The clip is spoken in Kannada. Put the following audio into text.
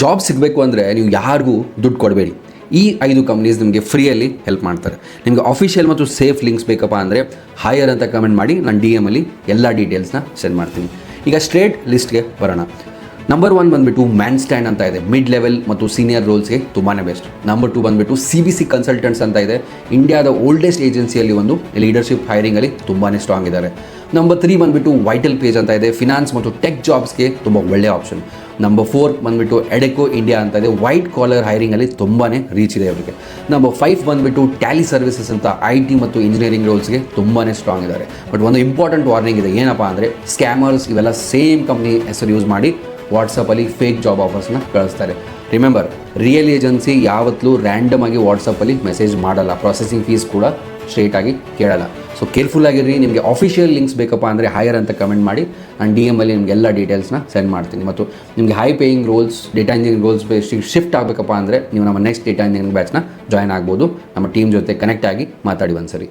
ಜಾಬ್ ಸಿಗಬೇಕು ಅಂದರೆ ನೀವು ಯಾರಿಗೂ ದುಡ್ಡು ಕೊಡಬೇಡಿ. ಈ 5 ಕಂಪ್ನೀಸ್ ನಿಮಗೆ ಫ್ರೀಯಲ್ಲಿ ಹೆಲ್ಪ್ ಮಾಡ್ತಾರೆ. ನಿಮಗೆ ಅಫಿಷಿಯಲ್ ಮತ್ತು ಸೇಫ್ ಲಿಂಕ್ಸ್ ಬೇಕಪ್ಪ ಅಂದರೆ ಹೈಯರ್ ಅಂತ ಕಮೆಂಟ್ ಮಾಡಿ, ನಾನು DM ಅಲ್ಲಿ ಎಲ್ಲ ಡೀಟೇಲ್ಸ್ನ ಸೆಂಡ್ ಮಾಡ್ತೀನಿ. ಈಗ ಸ್ಟ್ರೇಟ್ ಲಿಸ್ಟ್ಗೆ ಬರೋಣ. ನಂಬರ್ 1 ಬಂದುಬಿಟ್ಟು ಮ್ಯಾನ್ ಸ್ಟ್ಯಾಂಡ್ ಅಂತ ಇದೆ, ಮಿಡ್ ಲೆವೆಲ್ ಮತ್ತು ಸೀನಿಯರ್ ರೋಲ್ಸ್ಗೆ ತುಂಬಾ ಬೆಸ್ಟ್. ನಂಬರ್ 2 ಬಂದುಬಿಟ್ಟು CBC ಕನ್ಸಲ್ಟೆಂಟ್ಸ್ ಅಂತ ಇದೆ, ಇಂಡಿಯಾದ ಓಲ್ಡೆಸ್ಟ್ ಏಜೆನ್ಸಿಯಲ್ಲಿ ಒಂದು ಲೀಡರ್ಶಿಪ್ ಹೈರಿಂಗಲ್ಲಿ ತುಂಬಾ ಸ್ಟ್ರಾಂಗ್ ಇದ್ದಾರೆ. ನಂಬರ್ 3 ಬಂದುಬಿಟ್ಟು ವೈಟಲ್ ಪೇಜ್ ಅಂತ ಇದೆ, ಫಿನಾನ್ಸ್ ಮತ್ತು ಟೆಕ್ ಜಾಬ್ಸ್ಗೆ ತುಂಬ ಒಳ್ಳೆಯ ಆಪ್ಷನ್. ನಂಬರ್ 4 ಬಂದುಬಿಟ್ಟು ಎಡೆಕೋ ಇಂಡಿಯಾ ಅಂತ ಇದೆ, ವೈಟ್ ಕಾಲರ್ ಹೈರಿಂಗಲ್ಲಿ ತುಂಬಾ ರೀಚ್ ಇದೆ ಅವರಿಗೆ. ನಂಬರ್ 5 ಬಂದುಬಿಟ್ಟು ಟ್ಯಾಲಿ ಸರ್ವಿಸಸ್ ಅಂತ IT ಮತ್ತು ಇಂಜಿನಿಯರಿಂಗ್ ರೋಲ್ಸ್ಗೆ ತುಂಬಾ ಸ್ಟ್ರಾಂಗ್ ಇದ್ದಾರೆ. ಬಟ್ ಒಂದು ಇಂಪಾರ್ಟೆಂಟ್ ವಾರ್ನಿಂಗ್ ಇದೆ, ಏನಪ್ಪ ಅಂದರೆ ಸ್ಕ್ಯಾಮರ್ಸ್ ಇವೆಲ್ಲ ಸೇಮ್ ಕಂಪ್ನಿ ಹೆಸರು ಯೂಸ್ ಮಾಡಿ ವಾಟ್ಸಪ್ಪಲ್ಲಿ ಫೇಕ್ ಜಾಬ್ ಆಫರ್ಸ್ನ ಕಳಿಸ್ತಾರೆ. ರಿಮೆಂಬರ್, ರಿಯಲ್ ಏಜೆನ್ಸಿ ಯಾವತ್ತೂ ರ್ಯಾಂಡಮ್ ಆಗಿ ವಾಟ್ಸಪ್ಪಲ್ಲಿ ಮೆಸೇಜ್ ಮಾಡಲ್ಲ, ಪ್ರೊಸೆಸಿಂಗ್ ಫೀಸ್ ಕೂಡ ಸ್ಟ್ರೇಟಾಗಿ ಕೇಳಲ್ಲ. ಸೊ ಕೇರ್ಫುಲ್ ಆಗಿರಿ. ನಿಮಗೆ ಅಫಿಷಿಯಲ್ ಲಿಂಕ್ಸ್ ಬೇಕಪ್ಪ ಅಂದರೆ ಹೈಯರ್ ಅಂತ ಕಮೆಂಟ್ ಮಾಡಿ, ನಾನು DM ಅಲ್ಲಿ ನಿಮಗೆ ಎಲ್ಲ ಡೀಟೇಲ್ಸ್ನ ಸೆಂಡ್ ಮಾಡ್ತೀನಿ. ಮತ್ತು ನಿಮಗೆ high paying roles, data engineering roles shift ಆಗಬೇಕಪ್ಪ ಅಂದರೆ ನೀವು ನಮ್ಮ ನೆಕ್ಸ್ಟ್ ಡೇಟಾ ಇಂಜಿನಿಯರಿಂಗ್ ಬ್ಯಾಚ್ನ ಜಾಯ್ನ್ ಆಗ್ಬೋದು. ನಮ್ಮ ಟೀಮ್ ಜೊತೆ ಕನೆಕ್ಟ್ ಆಗಿ ಮಾತಾಡಿ ಒಂದ್ಸರಿ.